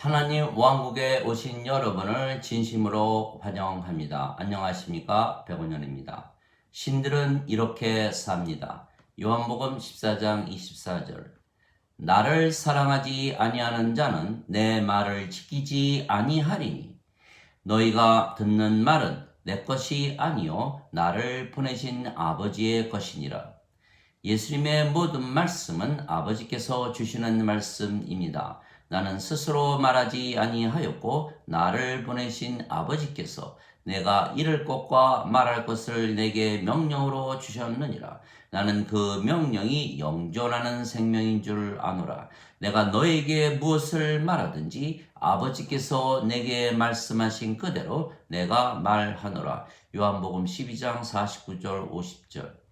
하나님 왕국에 오신 여러분을 진심으로 환영합니다. 안녕하십니까? 백원현입니다. 신들은 이렇게 삽니다. 요한복음 14장 24절. 나를 사랑하지 아니하는 자는 내 말을 지키지 아니하리니 너희가 듣는 말은 내 것이 아니요 나를 보내신 아버지의 것이니라. 예수님의 모든 말씀은 아버지께서 주시는 말씀입니다. 나는 스스로 말하지 아니하였고 나를 보내신 아버지께서 내가 이를 것과 말할 것을 내게 명령으로 주셨느니라. 나는 그 명령이 영존하는 생명인 줄 아노라. 내가 너에게 무엇을 말하든지 아버지께서 내게 말씀하신 그대로 내가 말하노라. 요한복음 12장 49절 50절.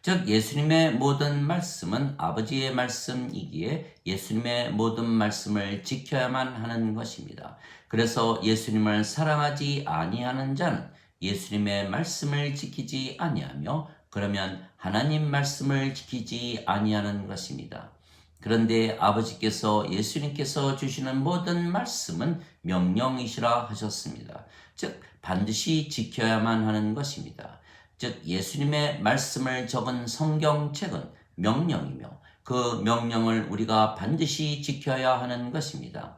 즉 예수님의 모든 말씀은 아버지의 말씀이기에 예수님의 모든 말씀을 지켜야만 하는 것입니다. 그래서 예수님을 사랑하지 아니하는 자는 예수님의 말씀을 지키지 아니하며 그러면 하나님 말씀을 지키지 아니하는 것입니다. 그런데 아버지께서 예수님께서 주시는 모든 말씀은 명령이시라 하셨습니다. 즉 반드시 지켜야만 하는 것입니다. 즉 예수님의 말씀을 적은 성경책은 명령이며 그 명령을 우리가 반드시 지켜야 하는 것입니다.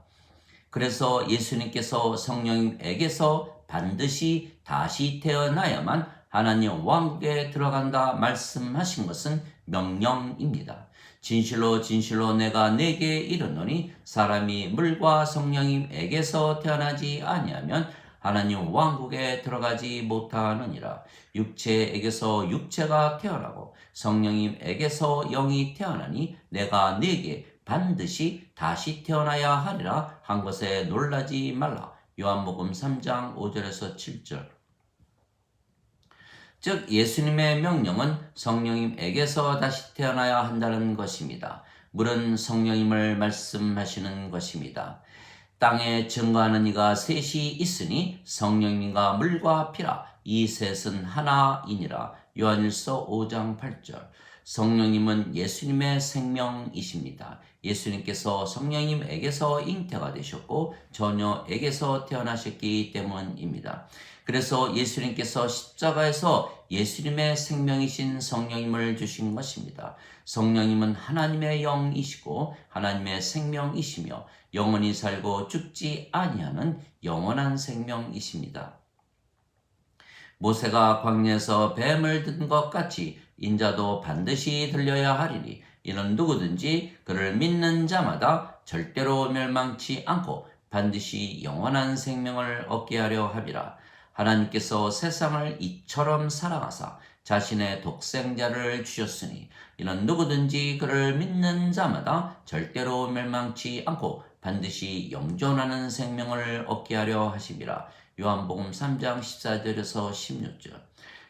그래서 예수님께서 성령에게서 반드시 다시 태어나야만 하나님 왕국에 들어간다 말씀하신 것은 명령입니다. 진실로 진실로 내가 네게 이르노니 사람이 물과 성령님에게서 태어나지 아니하면 하나님 왕국에 들어가지 못하느니라. 육체에게서 육체가 태어나고 성령님에게서 영이 태어나니 내가 네게 반드시 다시 태어나야 하리라 한 것에 놀라지 말라. 요한복음 3장 5절에서 7절. 즉 예수님의 명령은 성령님에게서 다시 태어나야 한다는 것입니다. 물은 성령님을 말씀하시는 것입니다. 땅에 증거하는 이가 셋이 있으니 성령님과 물과 피라. 이 셋은 하나이니라. 요한일서 5장 8절. 성령님은 예수님의 생명이십니다. 예수님께서 성령님에게서 잉태가 되셨고 처녀에게서 태어나셨기 때문입니다. 그래서 예수님께서 십자가에서 예수님의 생명이신 성령님을 주신 것입니다. 성령님은 하나님의 영이시고 하나님의 생명이시며 영원히 살고 죽지 아니하는 영원한 생명이십니다. 모세가 광야에서 뱀을 든 것 같이 인자도 반드시 들려야 하리니 이는 누구든지 그를 믿는 자마다 절대로 멸망치 않고 반드시 영원한 생명을 얻게 하려 함이라. 하나님께서 세상을 이처럼 사랑하사 자신의 독생자를 주셨으니 이는 누구든지 그를 믿는 자마다 절대로 멸망치 않고 반드시 영존하는 생명을 얻게 하려 하심이라. 요한복음 3장 14절에서 16절.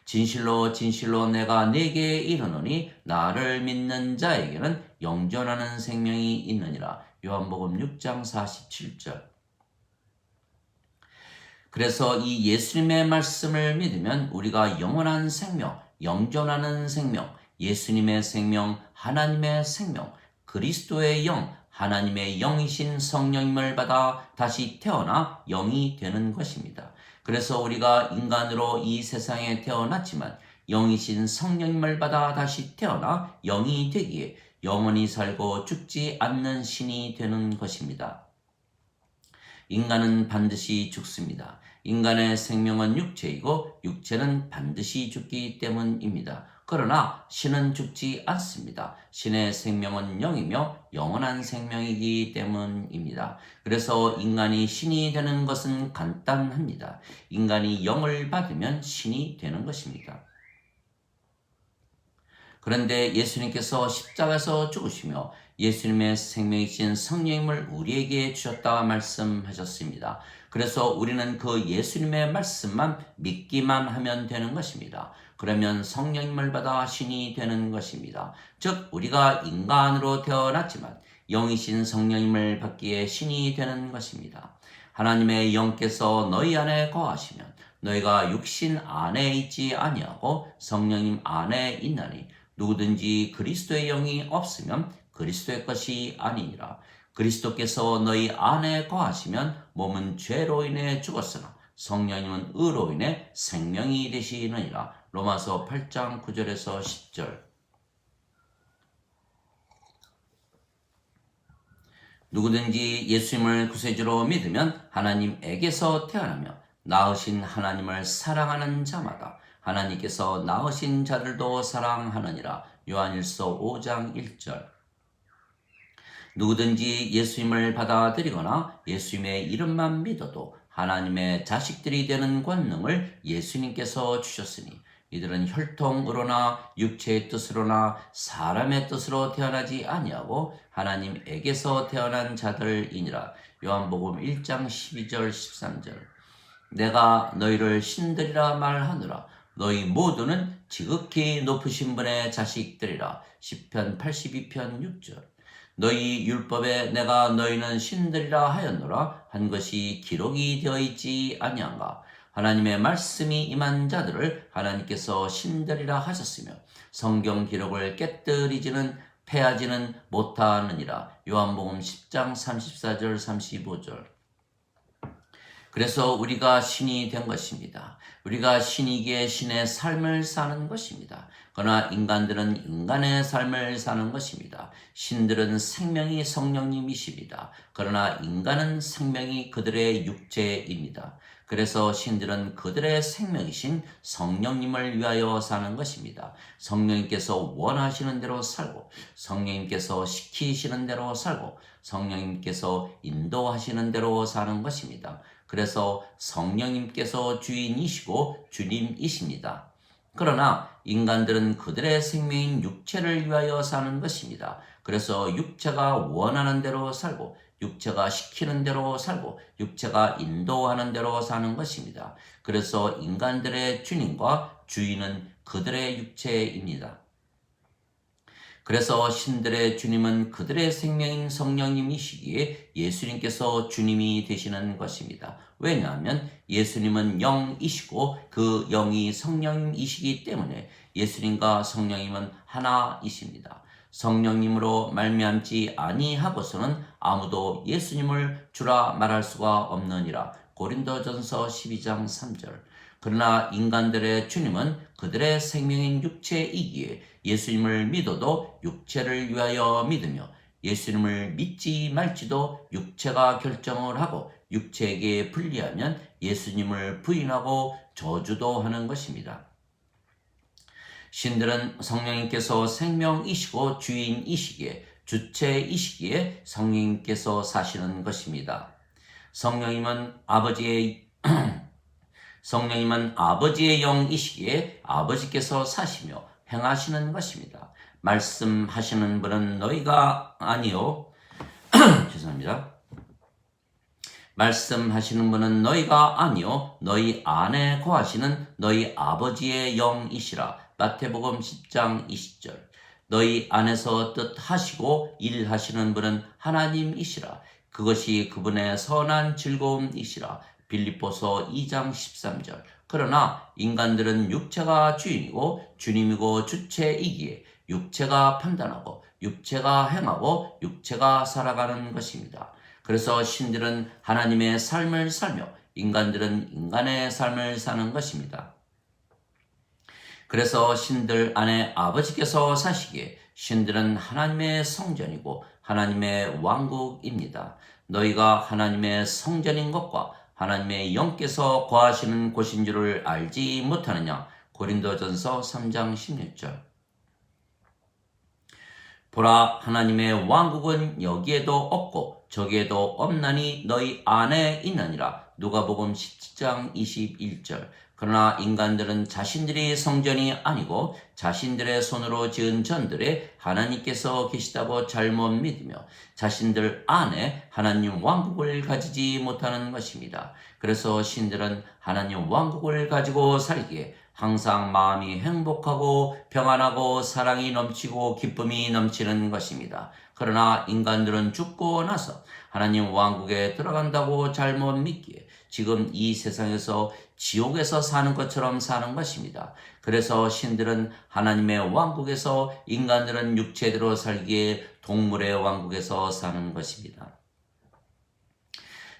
진실로 진실로 내가 네게 이르노니 나를 믿는 자에게는 영존하는 생명이 있느니라. 요한복음 6장 47절. 그래서 이 예수님의 말씀을 믿으면 우리가 영원한 생명, 영존하는 생명, 예수님의 생명, 하나님의 생명, 그리스도의 영, 하나님의 영이신 성령님을 받아 다시 태어나 영이 되는 것입니다. 그래서 우리가 인간으로 이 세상에 태어났지만 영이신 성령님을 받아 다시 태어나 영이 되기에 영원히 살고 죽지 않는 신이 되는 것입니다. 인간은 반드시 죽습니다. 인간의 생명은 육체이고 육체는 반드시 죽기 때문입니다. 그러나 신은 죽지 않습니다. 신의 생명은 영이며 영원한 생명이기 때문입니다. 그래서 인간이 신이 되는 것은 간단합니다. 인간이 영을 받으면 신이 되는 것입니다. 그런데 예수님께서 십자가에서 죽으시며 예수님의 생명이신 성령님을 우리에게 주셨다 말씀하셨습니다. 그래서 우리는 그 예수님의 말씀만 믿기만 하면 되는 것입니다. 그러면 성령님을 받아 신이 되는 것입니다. 즉 우리가 인간으로 태어났지만 영이신 성령님을 받기에 신이 되는 것입니다. 하나님의 영께서 너희 안에 거하시면 너희가 육신 안에 있지 아니하고 성령님 안에 있나니 누구든지 그리스도의 영이 없으면 그리스도의 것이 아니니라. 그리스도께서 너희 안에 거하시면 몸은 죄로 인해 죽었으나 성령님은 의로 인해 생명이 되시느니라. 로마서 8장 9절에서 10절. 누구든지 예수님을 구세주로 믿으면 하나님에게서 태어나며 낳으신 하나님을 사랑하는 자마다 하나님께서 낳으신 자들도 사랑하느니라. 요한일서 5장 1절. 누구든지 예수님을 받아들이거나 예수님의 이름만 믿어도 하나님의 자식들이 되는 권능을 예수님께서 주셨으니 이들은 혈통으로나 육체의 뜻으로나 사람의 뜻으로 태어나지 아니하고 하나님에게서 태어난 자들이니라. 요한복음 1장 12절 13절. 내가 너희를 신들이라 말하노라. 너희 모두는 지극히 높으신 분의 자식들이라. 시편 82편 6절. 너희 율법에 내가 너희는 신들이라 하였노라 한 것이 기록이 되어 있지 아니한가. 하나님의 말씀이 임한 자들을 하나님께서 신들이라 하셨으며 성경 기록을 깨뜨리지는 패하지는 못하느니라. 요한복음 10장 34절 35절. 그래서 우리가 신이 된 것입니다. 우리가 신이기에 신의 삶을 사는 것입니다. 그러나 인간들은 인간의 삶을 사는 것입니다. 신들은 생명이 성령님이십니다. 그러나 인간은 생명이 그들의 육체입니다. 그래서 신들은 그들의 생명이신 성령님을 위하여 사는 것입니다. 성령님께서 원하시는 대로 살고 성령님께서 시키시는 대로 살고 성령님께서 인도하시는 대로 사는 것입니다. 그래서 성령님께서 주인이시고 주님이십니다. 그러나 인간들은 그들의 생명인 육체를 위하여 사는 것입니다. 그래서 육체가 원하는 대로 살고 육체가 시키는 대로 살고 육체가 인도하는 대로 사는 것입니다. 그래서 인간들의 주님과 주인은 그들의 육체입니다. 그래서 신들의 주님은 그들의 생명인 성령님이시기에 예수님께서 주님이 되시는 것입니다. 왜냐하면 예수님은 영이시고 그 영이 성령님이시기 때문에 예수님과 성령님은 하나이십니다. 성령님으로 말미암지 아니하고서는 아무도 예수님을 주라 말할 수가 없느니라. 고린도전서 12장 3절. 그러나 인간들의 주님은 그들의 생명인 육체이기에 예수님을 믿어도 육체를 위하여 믿으며 예수님을 믿지 말지도 육체가 결정을 하고 육체에게 불리하면 예수님을 부인하고 저주도 하는 것입니다. 신들은 성령님께서 생명이시고 주인이시기에 주체이시기에 성령님께서 사시는 것입니다. 성령님은 아버지의 영이시기에 아버지께서 사시며 행하시는 것입니다. 말씀하시는 분은 너희가 아니요 죄송합니다. 말씀하시는 분은 너희가 아니요 너희 안에 거하시는 너희 아버지의 영이시라. 마태복음 10장 20절. 너희 안에서 뜻하시고 일하시는 분은 하나님이시라. 그것이 그분의 선한 즐거움이시라. 빌립보서 2장 13절. 그러나 인간들은 육체가 주인이고 주님이고 주체이기에 육체가 판단하고 육체가 행하고 육체가 살아가는 것입니다. 그래서 신들은 하나님의 삶을 살며 인간들은 인간의 삶을 사는 것입니다. 그래서 신들 안에 아버지께서 사시기에 신들은 하나님의 성전이고 하나님의 왕국입니다. 너희가 하나님의 성전인 것과 하나님의 영께서 거하시는 곳인 줄을 알지 못하느냐. 고린도전서 3장 16절. 보라, 하나님의 왕국은 여기에도 없고 저기에도 없나니 너희 안에 있느니라. 누가복음 17장 21절. 그러나 인간들은 자신들이 성전이 아니고 자신들의 손으로 지은 전들에 하나님께서 계시다고 잘못 믿으며 자신들 안에 하나님 왕국을 가지지 못하는 것입니다. 그래서 신들은 하나님 왕국을 가지고 살기에 항상 마음이 행복하고 평안하고 사랑이 넘치고 기쁨이 넘치는 것입니다. 그러나 인간들은 죽고 나서 하나님 왕국에 들어간다고 잘못 믿기에 지금 이 세상에서 지옥에서 사는 것처럼 사는 것입니다. 그래서 신들은 하나님의 왕국에서 인간들은 육체대로 살기에 동물의 왕국에서 사는 것입니다.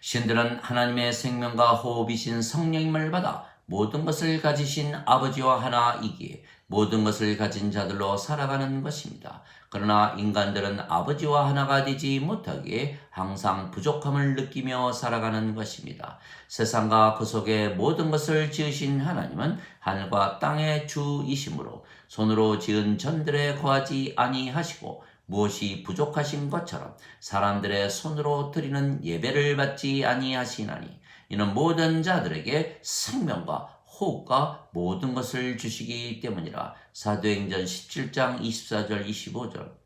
신들은 하나님의 생명과 호흡이신 성령님을 받아 모든 것을 가지신 아버지와 하나이기에 모든 것을 가진 자들로 살아가는 것입니다. 그러나 인간들은 아버지와 하나가 되지 못하기에 항상 부족함을 느끼며 살아가는 것입니다. 세상과 그 속에 모든 것을 지으신 하나님은 하늘과 땅의 주이시므로 손으로 지은 전들에 거하지 아니하시고 무엇이 부족하신 것처럼 사람들의 손으로 드리는 예배를 받지 아니하시나니 이는 모든 자들에게 생명과 호흡과 모든 것을 주시기 때문이라. 사도행전 17장 24절 25절.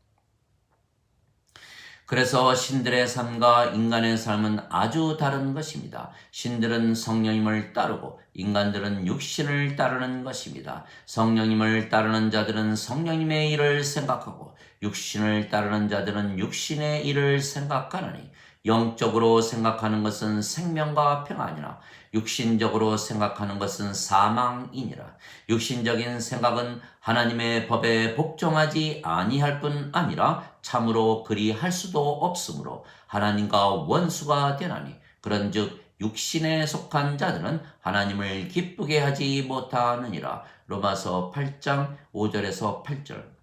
그래서 신들의 삶과 인간의 삶은 아주 다른 것입니다. 신들은 성령님을 따르고 인간들은 육신을 따르는 것입니다. 성령님을 따르는 자들은 성령님의 일을 생각하고 육신을 따르는 자들은 육신의 일을 생각하느니 영적으로 생각하는 것은 생명과 평안이나 육신적으로 생각하는 것은 사망이니라. 육신적인 생각은 하나님의 법에 복종하지 아니할 뿐 아니라 참으로 그리할 수도 없으므로 하나님과 원수가 되나니 그런즉 육신에 속한 자들은 하나님을 기쁘게 하지 못하느니라. 로마서 8장 5절에서 8절.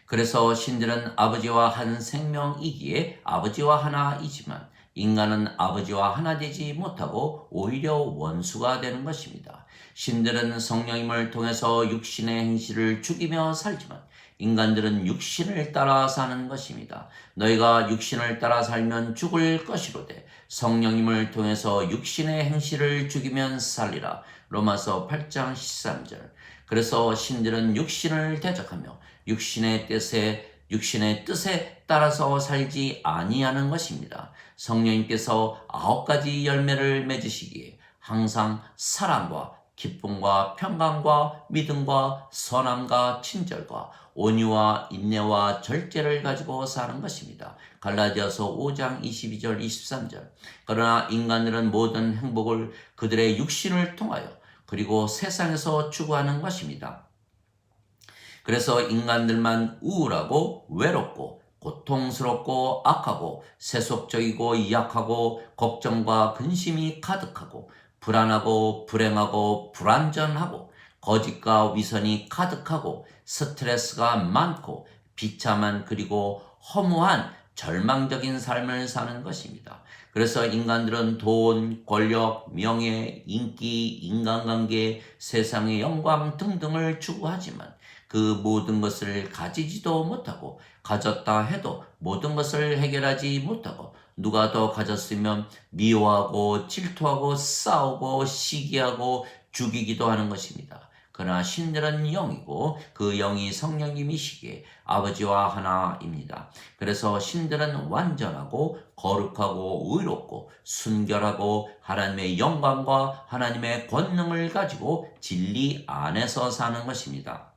그래서 신들은 아버지와 한 생명이기에 아버지와 하나이지만 인간은 아버지와 하나 되지 못하고 오히려 원수가 되는 것입니다. 신들은 성령님을 통해서 육신의 행실을 죽이며 살지만 인간들은 육신을 따라 사는 것입니다. 너희가 육신을 따라 살면 죽을 것이로되 성령님을 통해서 육신의 행실을 죽이면 살리라. 로마서 8장 13절. 그래서 신들은 육신을 대적하며 육신의 뜻에 따라서 살지 아니하는 것입니다. 성령님께서 9가지 열매를 맺으시기에 항상 사랑과 기쁨과 평강과 믿음과 선함과 친절과 온유와 인내와 절제를 가지고 사는 것입니다. 갈라디아서 5장 22절 23절. 그러나 인간들은 모든 행복을 그들의 육신을 통하여 그리고 세상에서 추구하는 것입니다. 그래서 인간들만 우울하고 외롭고 고통스럽고 악하고 세속적이고 약하고 걱정과 근심이 가득하고 불안하고 불행하고 불완전하고 거짓과 위선이 가득하고 스트레스가 많고 비참한 그리고 허무한 절망적인 삶을 사는 것입니다. 그래서 인간들은 돈, 권력, 명예, 인기, 인간관계, 세상의 영광 등등을 추구하지만 그 모든 것을 가지지도 못하고 가졌다 해도 모든 것을 해결하지 못하고 누가 더 가졌으면 미워하고 질투하고 싸우고 시기하고 죽이기도 하는 것입니다. 그러나 신들은 영이고 그 영이 성령님이시기에 아버지와 하나입니다. 그래서 신들은 완전하고 거룩하고 의롭고 순결하고 하나님의 영광과 하나님의 권능을 가지고 진리 안에서 사는 것입니다.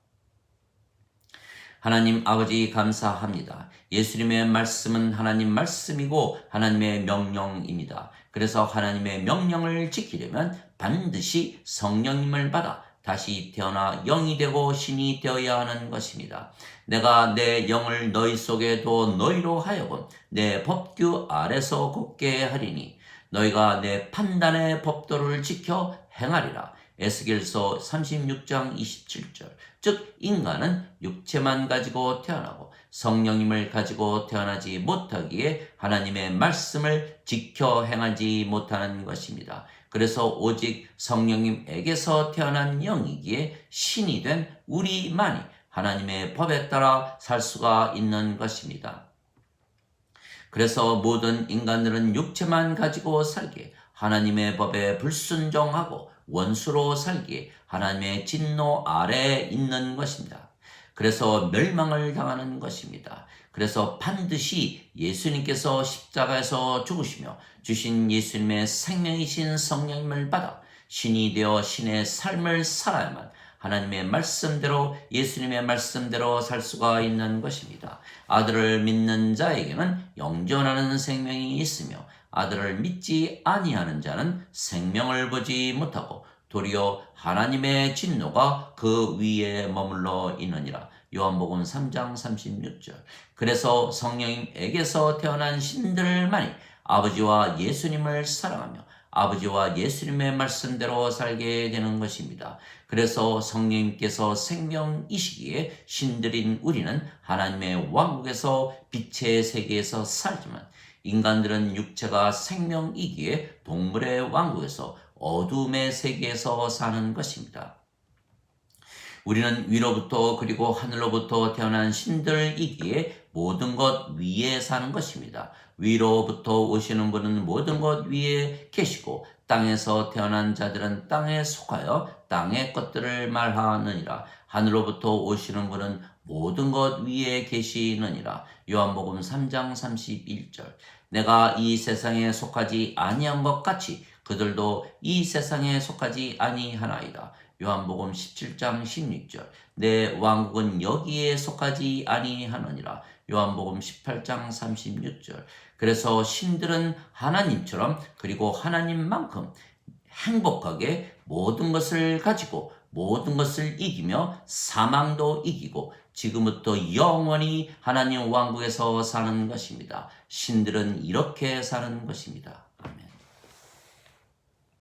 하나님 아버지 감사합니다. 예수님의 말씀은 하나님 말씀이고 하나님의 명령입니다. 그래서 하나님의 명령을 지키려면 반드시 성령님을 받아 다시 태어나 영이 되고 신이 되어야 하는 것입니다. 내가 내 영을 너희 속에 둬 너희로 하여금 내 법규 아래서 걷게 하리니 너희가 내 판단의 법도를 지켜 행하리라. 에스겔서 36장 27절. 즉 인간은 육체만 가지고 태어나고 성령님을 가지고 태어나지 못하기에 하나님의 말씀을 지켜 행하지 못하는 것입니다. 그래서 오직 성령님에게서 태어난 영이기에 신이 된 우리만이 하나님의 법에 따라 살 수가 있는 것입니다. 그래서 모든 인간들은 육체만 가지고 살기에 하나님의 법에 불순종하고 원수로 살기에 하나님의 진노 아래에 있는 것입니다. 그래서 멸망을 당하는 것입니다. 그래서 반드시 예수님께서 십자가에서 죽으시며 주신 예수님의 생명이신 성령님을 받아 신이 되어 신의 삶을 살아야만 하나님의 말씀대로 예수님의 말씀대로 살 수가 있는 것입니다. 아들을 믿는 자에게는 영존하는 생명이 있으며 아들을 믿지 아니하는 자는 생명을 보지 못하고 도리어 하나님의 진노가 그 위에 머물러 있느니라. 요한복음 3장 36절. 그래서 성령님에게서 태어난 신들만이 아버지와 예수님을 사랑하며 아버지와 예수님의 말씀대로 살게 되는 것입니다. 그래서 성령님께서 생명이시기에 신들인 우리는 하나님의 왕국에서 빛의 세계에서 살지만 인간들은 육체가 생명이기에 동물의 왕국에서 어둠의 세계에서 사는 것입니다. 우리는 위로부터 그리고 하늘로부터 태어난 신들이기에 모든 것 위에 사는 것입니다. 위로부터 오시는 분은 모든 것 위에 계시고 땅에서 태어난 자들은 땅에 속하여 땅의 것들을 말하느니라. 하늘로부터 오시는 분은 모든 것 위에 계시느니라. 요한복음 3장 31절. 내가 이 세상에 속하지 아니한 것 같이 그들도 이 세상에 속하지 아니하나이다. 요한복음 17장 16절. 내 왕국은 여기에 속하지 아니하느니라. 요한복음 18장 36절. 그래서 신들은 하나님처럼 그리고 하나님만큼 행복하게 모든 것을 가지고 모든 것을 이기며 사망도 이기고 지금부터 영원히 하나님 왕국에서 사는 것입니다. 신들은 이렇게 사는 것입니다.